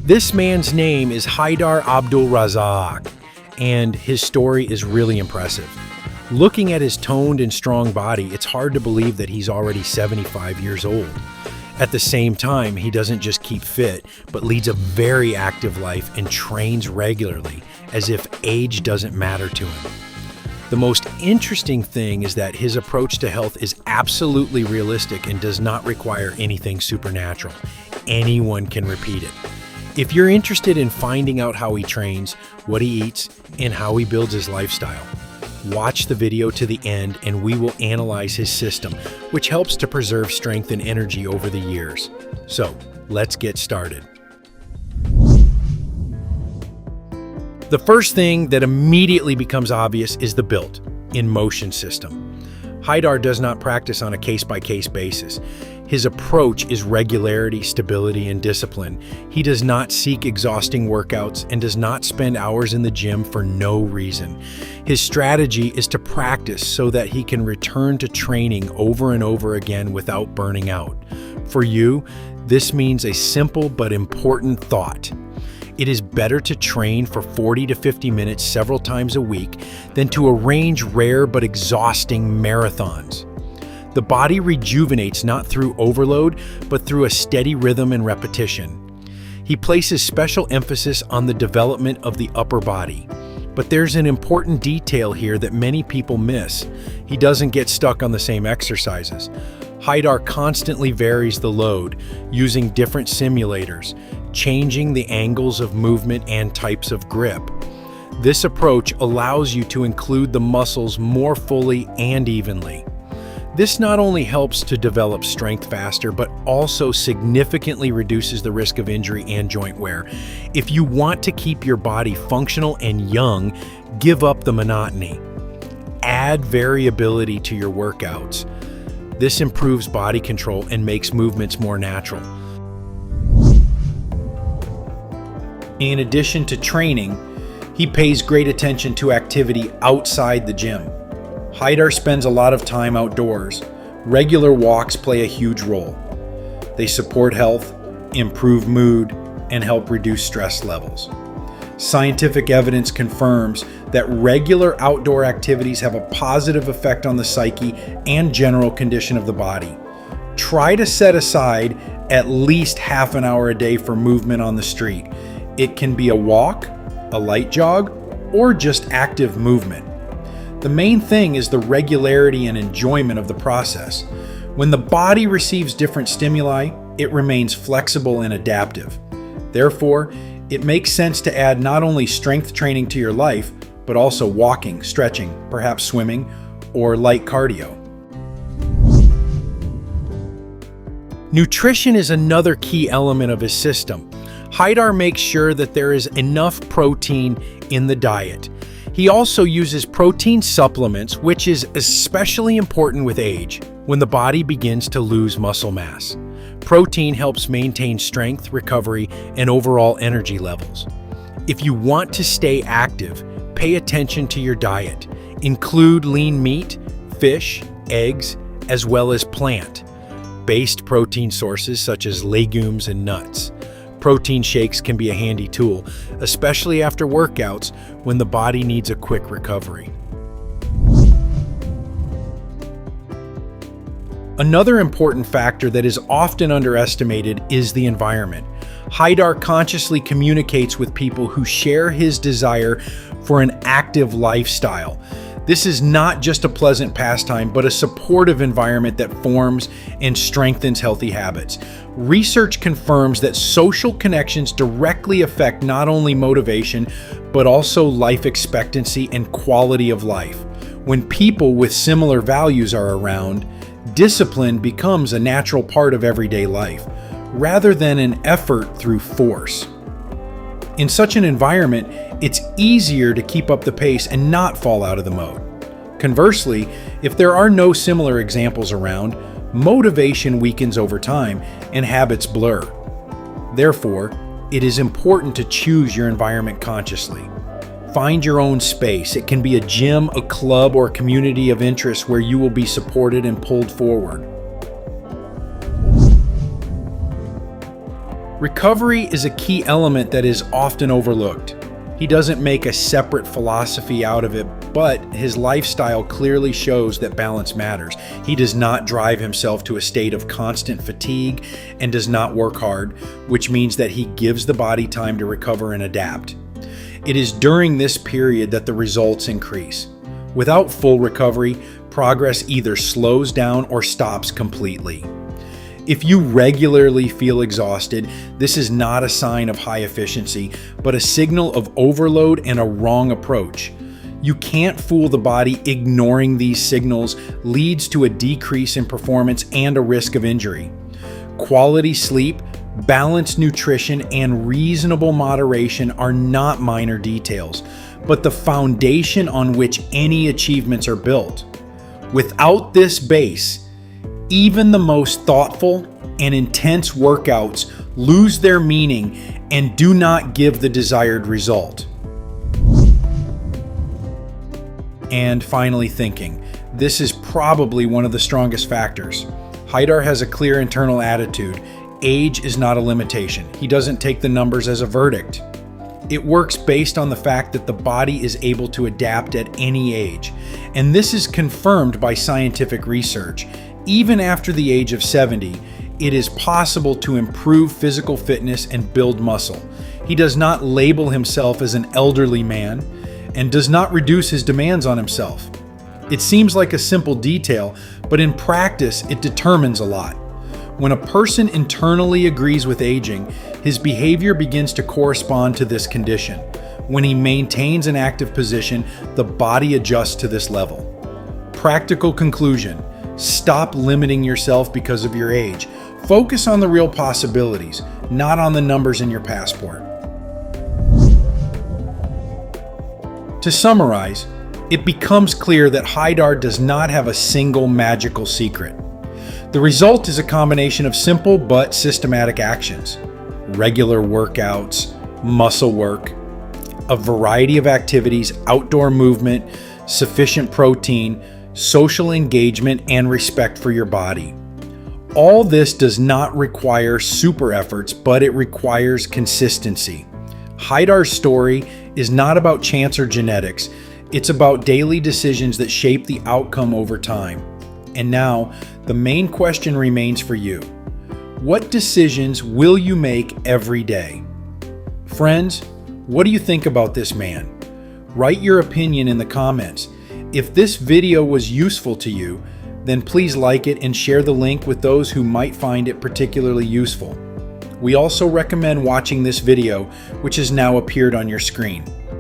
This man's name is Haidar Abdul Razzaq, and his story is really impressive. Looking at his toned and strong body, it's hard to believe that he's already 75 years old. At the same time, he doesn't just keep fit, but leads a very active life and trains regularly, as if age doesn't matter to him. The most interesting thing is that his approach to health is absolutely realistic and does not require anything supernatural. Anyone can repeat it. If you're interested in finding out how he trains, what he eats, and how he builds his lifestyle, watch the video to the end and we will analyze his system, which helps to preserve strength and energy over the years. So, let's get started. The first thing that immediately becomes obvious is the built, in motion system. Haidar does not practice on a case-by-case basis. His approach is regularity, stability, and discipline. He does not seek exhausting workouts and does not spend hours in the gym for no reason. His strategy is to practice so that he can return to training over and over again without burning out. For you, this means a simple but important thought. It is better to train for 40 to 50 minutes several times a week than to arrange rare but exhausting marathons. The body rejuvenates not through overload, but through a steady rhythm and repetition. He places special emphasis on the development of the upper body. But there's an important detail here that many people miss. He doesn't get stuck on the same exercises. Haidar constantly varies the load, using different simulators, changing the angles of movement and types of grip. This approach allows you to include the muscles more fully and evenly. This not only helps to develop strength faster, but also significantly reduces the risk of injury and joint wear. If you want to keep your body functional and young, give up the monotony. Add variability to your workouts. This improves body control and makes movements more natural. In addition to training, he pays great attention to activity outside the gym. Haidar spends a lot of time outdoors. Regular walks play a huge role. They support health, improve mood, and help reduce stress levels. Scientific evidence confirms that regular outdoor activities have a positive effect on the psyche and general condition of the body. Try to set aside at least half an hour a day for movement on the street. It can be a walk, a light jog, or just active movement. The main thing is the regularity and enjoyment of the process. When the body receives different stimuli, it remains flexible and adaptive. Therefore, it makes sense to add not only strength training to your life, but also walking, stretching, perhaps swimming, or light cardio. Nutrition is another key element of his system. Haidar makes sure that there is enough protein in the diet. He also uses protein supplements, which is especially important with age, when the body begins to lose muscle mass. Protein helps maintain strength, recovery, and overall energy levels. If you want to stay active, pay attention to your diet. Include lean meat, fish, eggs, as well as plant-based protein sources such as legumes and nuts. Protein shakes can be a handy tool, especially after workouts when the body needs a quick recovery. Another important factor that is often underestimated is the environment. Haidar consciously communicates with people who share his desire for an active lifestyle. This is not just a pleasant pastime, but a supportive environment that forms and strengthens healthy habits. Research confirms that social connections directly affect not only motivation, but also life expectancy and quality of life. When people with similar values are around, discipline becomes a natural part of everyday life, rather than an effort through force. In such an environment, it's easier to keep up the pace and not fall out of the mode. Conversely, if there are no similar examples around, motivation weakens over time and habits blur. Therefore, it is important to choose your environment consciously. Find your own space. It can be a gym, a club, or a community of interest where you will be supported and pulled forward. Recovery is a key element that is often overlooked. He doesn't make a separate philosophy out of it, but his lifestyle clearly shows that balance matters. He does not drive himself to a state of constant fatigue and does not work hard, which means that he gives the body time to recover and adapt. It is during this period that the results increase. Without full recovery, progress either slows down or stops completely. If you regularly feel exhausted, this is not a sign of high efficiency, but a signal of overload and a wrong approach. You can't fool the body. Ignoring these signals leads to a decrease in performance and a risk of injury. Quality sleep, balanced nutrition, and reasonable moderation are not minor details, but the foundation on which any achievements are built. Without this base, even the most thoughtful and intense workouts lose their meaning and do not give the desired result. And finally, thinking. This is probably one of the strongest factors. Haidar has a clear internal attitude. Age is not a limitation. He doesn't take the numbers as a verdict. It works based on the fact that the body is able to adapt at any age. And this is confirmed by scientific research. Even after the age of 70, it is possible to improve physical fitness and build muscle. He does not label himself as an elderly man and does not reduce his demands on himself. It seems like a simple detail, but in practice, it determines a lot. When a person internally agrees with aging, his behavior begins to correspond to this condition. When he maintains an active position, the body adjusts to this level. Practical conclusion: stop limiting yourself because of your age. Focus on the real possibilities, not on the numbers in your passport. To summarize, it becomes clear that Haidar does not have a single magical secret. The result is a combination of simple but systematic actions: regular workouts, muscle work, a variety of activities, outdoor movement, sufficient protein, social engagement, and respect for your body. All this does not require super efforts, but it requires consistency. Haidar's story is not about chance or genetics. It's about daily decisions that shape the outcome over time. And now, the main question remains for you. What decisions will you make every day? Friends, what do you think about this man? Write your opinion in the comments. If this video was useful to you, then please like it and share the link with those who might find it particularly useful. We also recommend watching this video, which has now appeared on your screen.